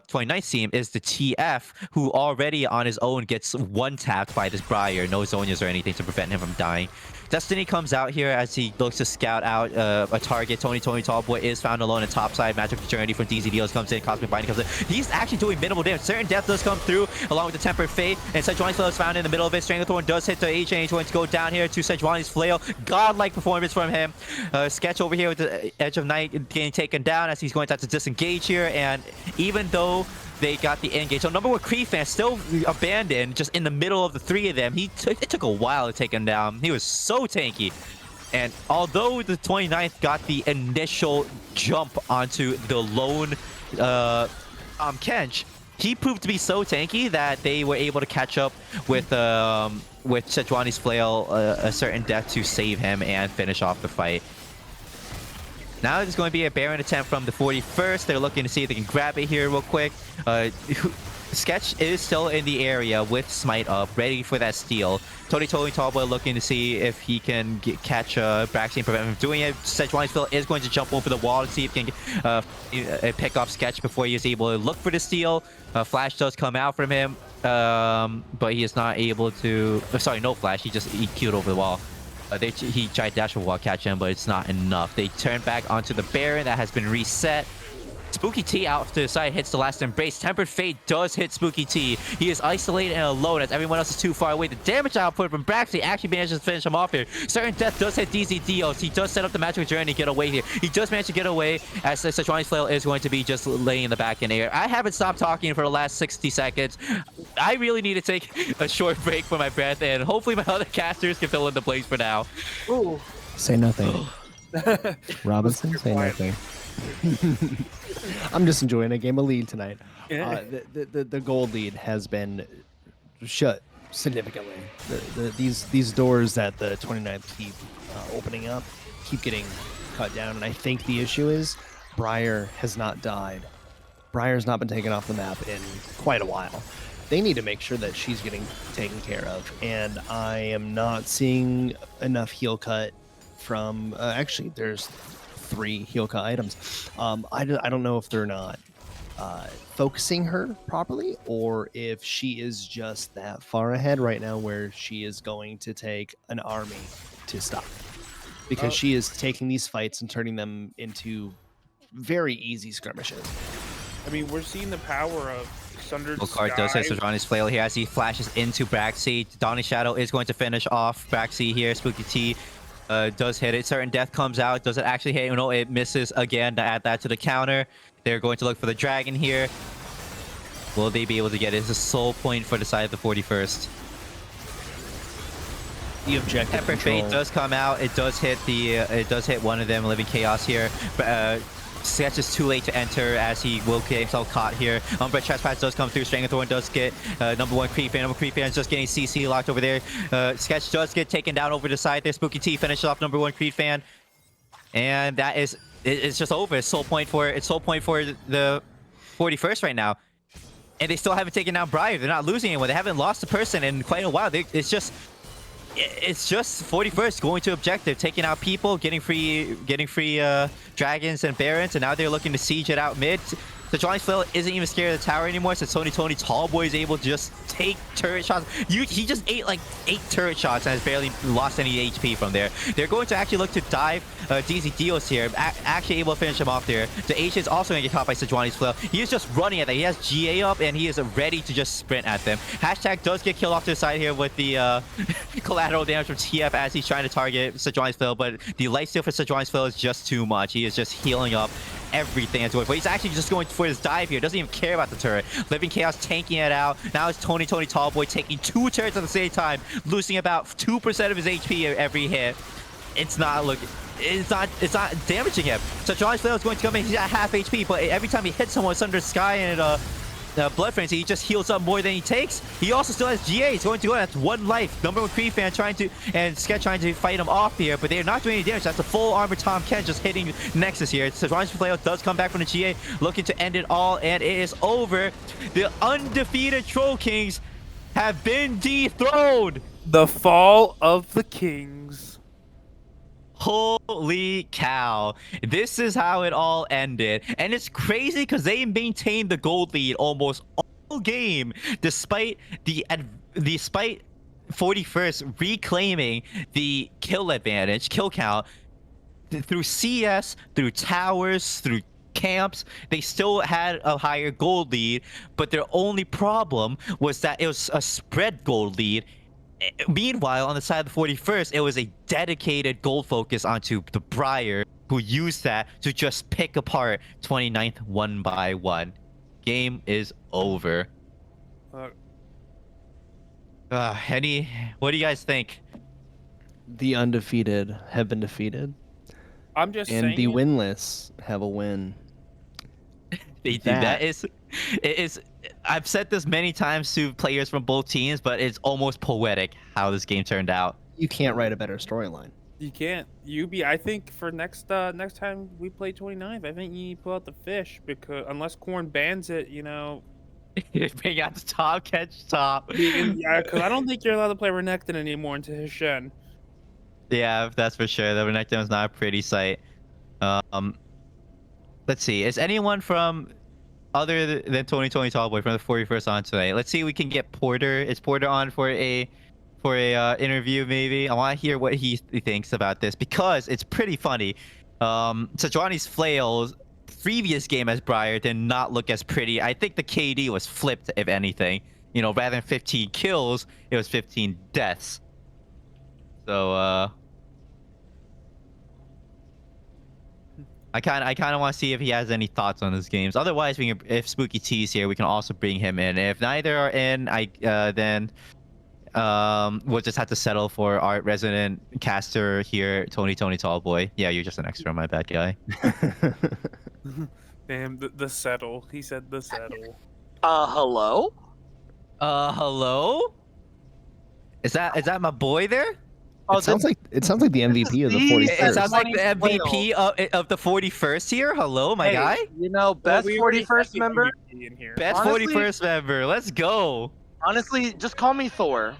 Speaker 2: 29th team is the TF, who already on his own gets one tapped by this Briar, no Zonias or anything to prevent him from dying. Destiny comes out here as he looks to scout out a target. Tony Tallboy is found alone in top side. Magic Journey from DZ Deals comes in. Cosmic Binding comes in. He's actually doing minimal damage. Certain Death does come through along with the Tempered Fate. And Sejuani's Flail is found in the middle of it. Stranglethorn does hit the HH. Going to go down here to Sejuani's Flail. Godlike performance from him. Sketch over here with the Edge of Night getting taken down as he's going to have to disengage here. And even though they got the engage, so #1 Kree fan still abandoned just in the middle of the 3 of them. It took a while to take him down. He was so tanky. And although the 29th got the initial jump onto the lone Kench, he proved to be so tanky that they were able to catch up with Sejuani's Flail, a certain death to save him and finish off the fight. Now there's going to be a Baron attempt from the 41st. They're looking to see if they can grab it here real quick. Sketch is still in the area with Smite up, ready for that steal. Tony Tallboy looking to see if he can catch Braxy and prevent him from doing it. Sejuani's Phil is going to jump over the wall to see if he can pick off Sketch before he is able to look for the steal. Flash does come out from him, but he is not able to... sorry, no flash. He queued over the wall. He tried to dash over wall, catch him, but it's not enough. They turn back onto the Baron that has been reset. Spooky T out to the side hits the last embrace. Tempered Fate does hit Spooky T. He is isolated and alone as everyone else is too far away. The damage output from Braxy actually manages to finish him off here. Certain Death does hit DZ Dios. He does set up the Magic Journey to get away here. He does manage to get away as Sejuani's Flail is going to be just laying in the back in air. I haven't stopped talking for the last 60 seconds. I really need to take a short break for my breath, and hopefully my other casters can fill in the place for now.
Speaker 1: Ooh.
Speaker 3: Say nothing. Robinson, say nothing. I'm just enjoying a game of lead tonight.
Speaker 1: Yeah.
Speaker 3: The gold lead has been shut significantly. These doors that the 29th keep opening up keep getting cut down, and I think the issue is Briar has not died. Briar's not been taken off the map in quite a while. They need to make sure that she's getting taken care of, and I am not seeing enough heal cut from... actually, there's 3 heal cut items. I don't know if they're not focusing her properly, or if she is just that far ahead right now where she is going to take an army to stop. Because she is taking these fights and turning them into very easy skirmishes.
Speaker 1: I mean, we're seeing the power of Sundered
Speaker 2: Card does hit Sejuani's Flail here as he flashes into Braxy. Dawning Shadow is going to finish off Braxy here. Spooky T does hit it. Certain Death comes out. Does it actually hit? No, it misses again to add that to the counter. They're going to look for the dragon here. Will they be able to get it? It's a soul point for the side of the 41st.
Speaker 3: The objective
Speaker 2: Tempered
Speaker 3: control.
Speaker 2: Fate does come out. It does hit one of them, Living Chaos here. Sketch is too late to enter as he will get himself caught here. But Trespass does come through. Stranglethorn does get number one Creep Fan. Number Creep Fan is just getting CC locked over there. Sketch does get taken down over the side there. Spooky T finishes off number one Creep Fan. And that is, it's just over. It's soul point for the 41st right now. And they still haven't taken down Briar. They're not losing anyone. They haven't lost a person in quite a while. It's just 41st going to objective, taking out people, getting free dragons and barons, and now they're looking to siege it out mid. So Johnny's Flail isn't even scared of the tower anymore, so Tony Tallboy is able to just take turret shots. He just ate like 8 turret shots and has barely lost any HP from there. They're going to actually look to dive DZ Dios here, actually able to finish him off there. The H is also going to get caught by Sejuani's Flail. He is just running at them. He has GA up and he is ready to just sprint at them. Hashtag does get killed off to the side here with the collateral damage from TF as he's trying to target Sejuani's Flail, but the lifesteal for Sejuani's Flail is just too much. He is just healing up everything into it, but he's actually just going for his dive here. Doesn't even care about the turret. Living Chaos tanking it out. Now it's Tony Tallboy taking 2 turrets at the same time, losing about 2% of his HP every hit. It's not damaging him. So Johnny's Flail is going to come in. He's at half HP, but every time he hits someone, it's under Sky and Blood Frenzy, he just heals up more than he takes. He also still has GA. He's going to go. That's 1 life. Number 1 Creep Fan and Sketch trying to fight him off here, but they're not doing any damage. That's a full armor Tom Kent just hitting Nexus here. So Johnny's Flail does come back from the GA, looking to end it all, and it is over. The undefeated Troll Kings have been dethroned.
Speaker 1: The fall of the kings.
Speaker 2: Holy cow. This is how it all ended. And it's crazy because they maintained the gold lead almost all game despite 41st reclaiming the kill count through CS, through towers, through camps. They still had a higher gold lead, but their only problem was that it was a spread gold lead. Meanwhile, on the side of the 41st, it was a dedicated gold focus onto the Briar, who used that to just pick apart 29th one by one. Game is over. What do you guys think?
Speaker 3: The undefeated have been defeated,
Speaker 1: I'm just
Speaker 3: and
Speaker 1: saying.
Speaker 3: the winless have a win.
Speaker 2: That is, it is. I've said this many times to players from both teams, but it's almost poetic how this game turned out.
Speaker 3: You can't write a better storyline.
Speaker 1: You can't. I think for next time we play 29th, I think you pull out the fish, because unless Corn bans it,
Speaker 2: Bring out the top, catch top.
Speaker 1: Yeah, because I don't think you're allowed to play Renekton anymore into his Shen.
Speaker 2: Yeah, that's for sure. The Renekton is not a pretty sight. Let's see. Is anyone from other than Tony Tallboy from the 41st on tonight? Let's see if we can get Porter. Is Porter on for a interview maybe? I want to hear what he thinks about this because it's pretty funny. So Johnny's Flail's previous game as Briar did not look as pretty. I think the KD was flipped, if anything. Rather than 15 kills, it was 15 deaths. So I kind of want to see if he has any thoughts on his games. Otherwise, if Spooky T's here, we can also bring him in. If neither are in, then we'll just have to settle for our resident caster here, Tony Tallboy. Yeah, you're just an extra, my bad guy.
Speaker 1: Damn, the settle. He said the settle.
Speaker 4: Hello?
Speaker 2: Hello? Is that my boy there?
Speaker 3: It sounds like the MVP of the 41st.
Speaker 2: It sounds like the MVP of the 41st here. Hello, my guy.
Speaker 4: Best 41st member.
Speaker 2: Best 41st member. Let's go.
Speaker 4: Honestly, just call me Thor.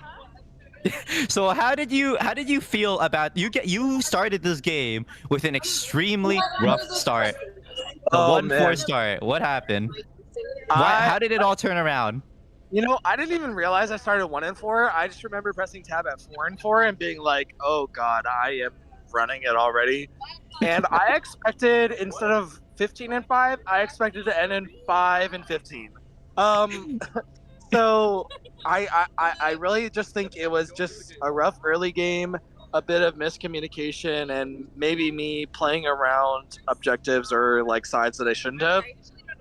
Speaker 2: So how did you feel about you started this game with an extremely rough start? A 1-4 start. What happened? How did it all turn around?
Speaker 4: I didn't even realize I started 1-4. I just remember pressing tab at 4-4 and being like, "Oh God, I am running it already." And I expected, instead of 15-5, I expected to end in 5-15. So I really just think it was just a rough early game, a bit of miscommunication, and maybe me playing around objectives or sides that I shouldn't have.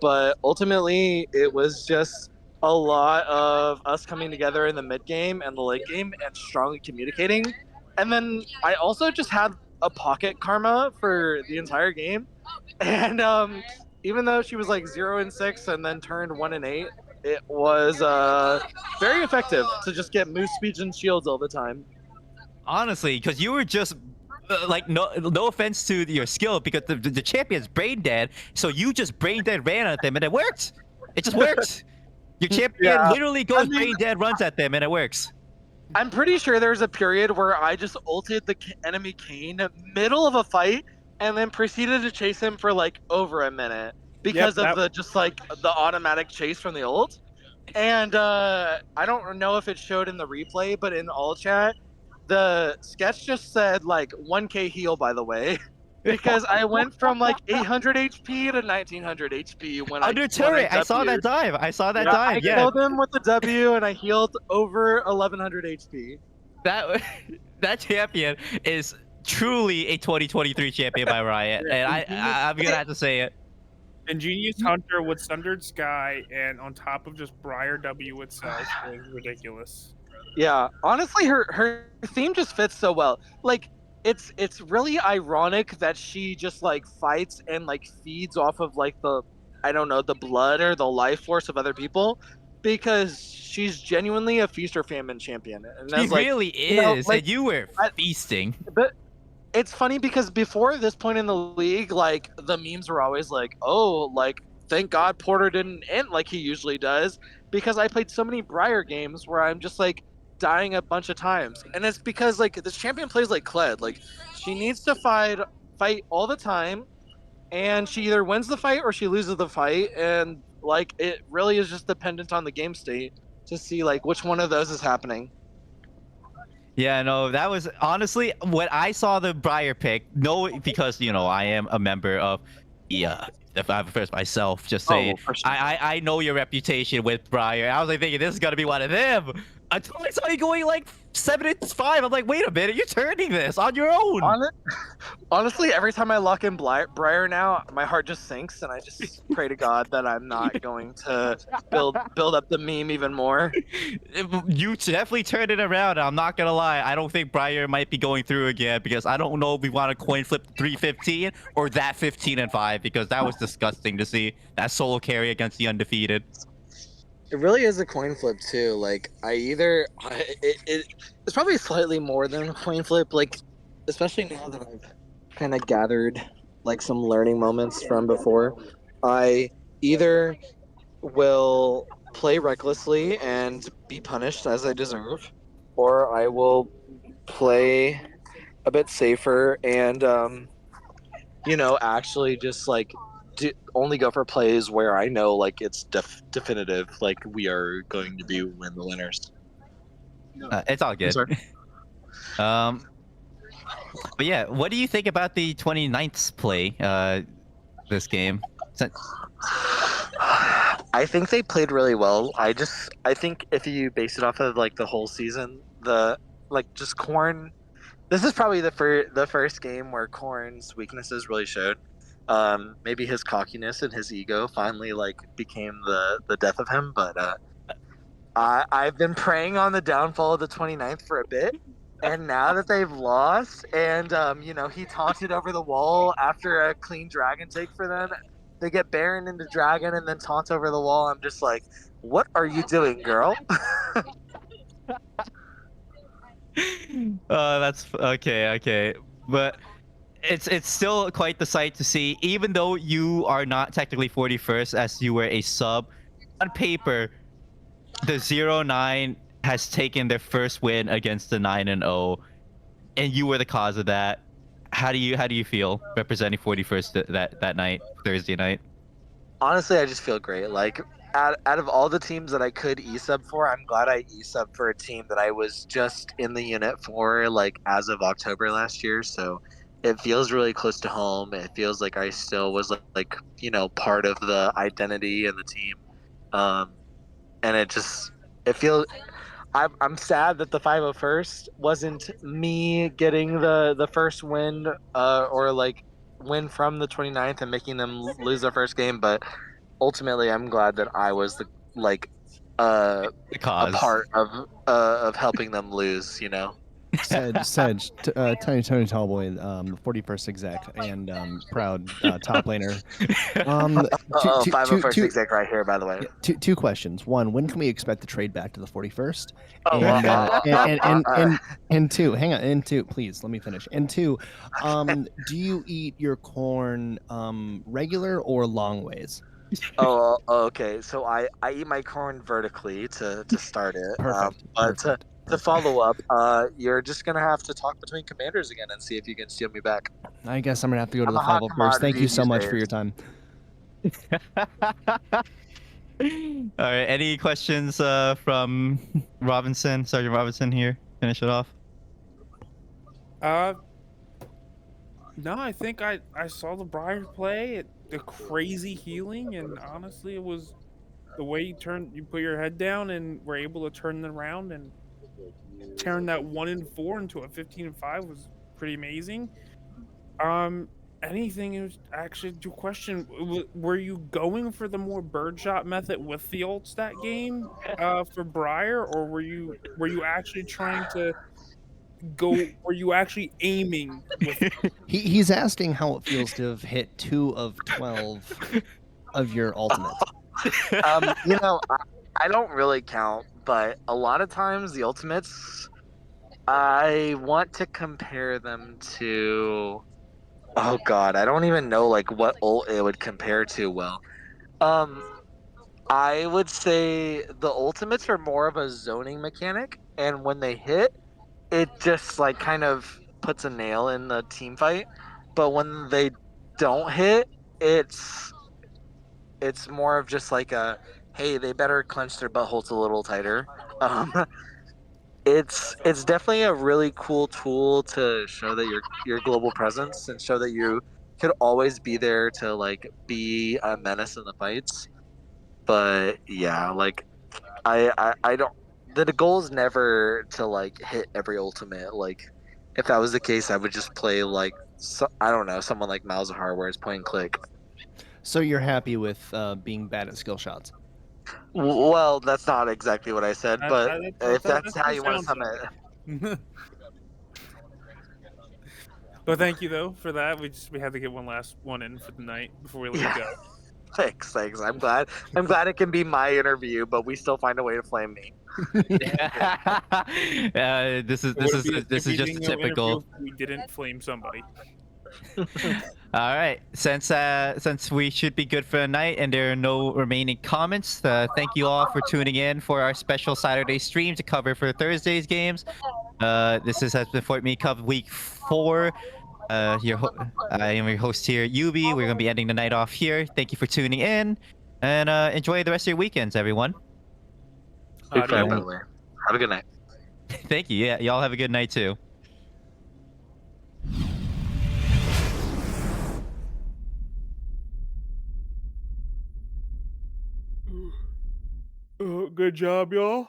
Speaker 4: But ultimately, it was just a lot of us coming together in the mid game and the late game and strongly communicating. And then I also just had a pocket karma for the entire game. And even though she was like 0-6 and then turned 1-8, it was very effective to just get moose speeds and shields all the time.
Speaker 2: Honestly, because you were just like no offense to your skill, because the champion's brain dead, so you just brain dead ran at them and it worked. It just worked. Your champion
Speaker 4: Yeah,
Speaker 2: literally goes
Speaker 4: I mean,
Speaker 2: brain dead, runs at them, and it works.
Speaker 4: I'm pretty sure there's a period where I just ulted the enemy Kane middle of a fight and then proceeded to chase him for like over a minute because of
Speaker 1: that
Speaker 4: the just like the automatic chase from the ult. And I don't know if it showed in the replay, but in all chat, the sketch just said like 1k heal, by the way, because I went from like 800 HP to 1900 HP
Speaker 2: Under
Speaker 4: when I
Speaker 2: turret, I saw that
Speaker 4: W'd.
Speaker 2: dive. I saw that
Speaker 1: Yeah,
Speaker 4: I
Speaker 2: dive. Yeah,
Speaker 4: killed him with the W and I healed over 1100 HP.
Speaker 2: that that champion is truly a 2023 champion by Riot,
Speaker 1: Yeah,
Speaker 2: and
Speaker 1: Ingenious,
Speaker 2: I'm gonna have to say it.
Speaker 1: Ingenious Hunter with Sundered Sky, and on top of just Briar W itself is ridiculous.
Speaker 4: Yeah, honestly, her theme just fits so well. Like, it's really ironic that she just like fights and like feeds off of like the, I don't know, the blood or the life force of other people, because she's genuinely a feast or famine champion. And
Speaker 2: He
Speaker 4: that's like,
Speaker 2: really
Speaker 4: you know,
Speaker 2: is,
Speaker 4: like
Speaker 2: and you were
Speaker 4: I,
Speaker 2: feasting.
Speaker 4: but it's funny because before this point in the league, like the memes were always like, "Oh, like thank God Porter didn't end like he usually does," because I played so many Briar games where I'm just like dying a bunch of times, and it's because like this champion plays like Kled. Like she needs to fight all the time, and she either wins the fight or she loses the fight, and like it really is just dependent on the game state to see like which one of those is happening.
Speaker 2: Yeah, no, that was honestly when I saw the Briar pick. No, because I am a member of if I have first myself, just saying,
Speaker 4: Oh, for sure.
Speaker 2: I know your reputation with Briar. I was like thinking this is gonna be one of them until I saw you going like 7-5. I'm like, wait a minute, you're turning this on your own.
Speaker 4: Honestly, every time I lock in Briar now, my heart just sinks, and I just pray to God that I'm not going to build up the meme even more.
Speaker 2: You definitely turned it around. I'm not gonna lie. I don't think Briar might be going through again, because I don't know if we want to coin flip 315 or that 15-5, because that was disgusting to see that solo carry against the undefeated.
Speaker 4: It really is a coin flip too. Like it's probably slightly more than a coin flip. Like especially now that I've kind of gathered like some learning moments from before, I either will play recklessly and be punished as I deserve, or I will play a bit safer and actually just like only go for plays where I know like it's definitive, like we are going to be win the winners.
Speaker 2: It's all good.
Speaker 4: sorry.
Speaker 2: But yeah, what do you think about the 29th's play this game?
Speaker 4: I think they played really well. I think if you base it off of like the whole season, the like just Corn. This is probably the first game where Corn's weaknesses really showed. Maybe his cockiness and his ego finally like became the death of him. But I've been preying on the downfall of the 29th for a bit, and now that they've lost, and he taunted over the wall after a clean dragon take for them. They get Baron into dragon and then taunt over the wall. I'm just like, what are you doing, girl?
Speaker 2: That's okay, but it's still quite the sight to see. Even though you are not technically 41st, as you were a sub, on paper, the 0-9 has taken their first win against the 9-0, and you were the cause of that. How do you feel representing 41st that night, Thursday night?
Speaker 4: Honestly, I just feel great. Like out of all the teams that I could e-sub for, I'm glad I e-sub for a team that I was just in the unit for like as of October last year. So it feels really close to home. It feels like I still was like part of the identity and the team. And it feels. I'm sad that the 501st wasn't me getting the first win or like win from the 29th and making them lose their first game, but ultimately I'm glad that I was
Speaker 2: The
Speaker 4: a
Speaker 2: cause.
Speaker 4: part of helping them lose.
Speaker 3: Sedge, Tiny Tony Tallboy, 41st exec, and proud top laner.
Speaker 4: Oh, 501st exec right here, by the way.
Speaker 3: Yeah, two questions. One, when can we expect the trade back to the 41st?
Speaker 4: Oh,
Speaker 3: And two, hang on. And two, please let me finish. And two, do you eat your corn regular or long ways?
Speaker 4: oh, okay. So I eat my corn vertically to start it.
Speaker 3: Perfect.
Speaker 4: But
Speaker 3: Perfect.
Speaker 4: to
Speaker 3: Perfect.
Speaker 4: follow up, you're just gonna have to talk between commanders again and see if you can steal me back.
Speaker 3: I guess I'm gonna have to go to
Speaker 4: I'm
Speaker 3: the
Speaker 4: a hot
Speaker 3: 501st. Thank you
Speaker 4: commodity
Speaker 3: so
Speaker 4: these
Speaker 3: much for
Speaker 4: days.
Speaker 3: your time.
Speaker 2: All right. Any questions from Robinson, Sergeant Robinson here? Finish it off.
Speaker 1: Uh, no, I think I saw the Briar play, the crazy healing, and honestly, it was the way you put your head down and were able to turn it around and turn that 1-4 into a 15-5 was pretty amazing. Um, anything is actually to question, were you going for the more birdshot method with the ults that game, for Briar, or were you actually trying to were you actually aiming with
Speaker 3: He's asking how it feels to have hit 2 of 12 of your ultimate.
Speaker 4: You know, I don't really count, but a lot of times the ultimates, I want to compare them to. Oh God, I don't even know like what ult it would compare to. Well, um, I would say the ultimates are more of a zoning mechanic, and when they hit, it just like kind of puts a nail in the team fight. But when they don't hit, it's more of just like a hey, they better clench their buttholes a little tighter. Um, it's definitely a really cool tool to show that your global presence and show that you could always be there to like be a menace in the fights. But yeah, like I don't. The goal is never to like hit every ultimate. Like if that was the case, I would just play like I don't know, someone like Malzahar where it's point and click.
Speaker 3: So you're happy with being bad at skill shots?
Speaker 4: Well, that's not exactly what I said,
Speaker 1: that
Speaker 4: but
Speaker 1: that
Speaker 4: if
Speaker 1: that's
Speaker 4: that's how
Speaker 1: what it
Speaker 4: you want to
Speaker 1: sounds
Speaker 4: sum it,
Speaker 1: like. But thank you though for that. We had to get one last one in for the night before we let you
Speaker 4: yeah.
Speaker 1: go.
Speaker 4: Thanks. I'm glad it can be my interview, but we still find a way to flame me.
Speaker 2: This is
Speaker 1: It wouldn't be a
Speaker 2: this is
Speaker 1: Skippy
Speaker 2: just a
Speaker 1: Dingo interview
Speaker 2: typical.
Speaker 1: if we didn't flame somebody.
Speaker 2: All right, since we should be good for the night and there are no remaining comments, thank you all for tuning in for our special Saturday stream to cover for Thursday's games. Has been Fort Me Cup Week 4. I am your host here, Yubi. We're gonna be ending the night off here. Thank you for tuning in, and enjoy the rest of your weekends, everyone.
Speaker 4: Big fan,
Speaker 1: Adios.
Speaker 4: by the way. Have a good night.
Speaker 2: Thank you. Yeah, y'all have a good night too.
Speaker 1: Good job, y'all.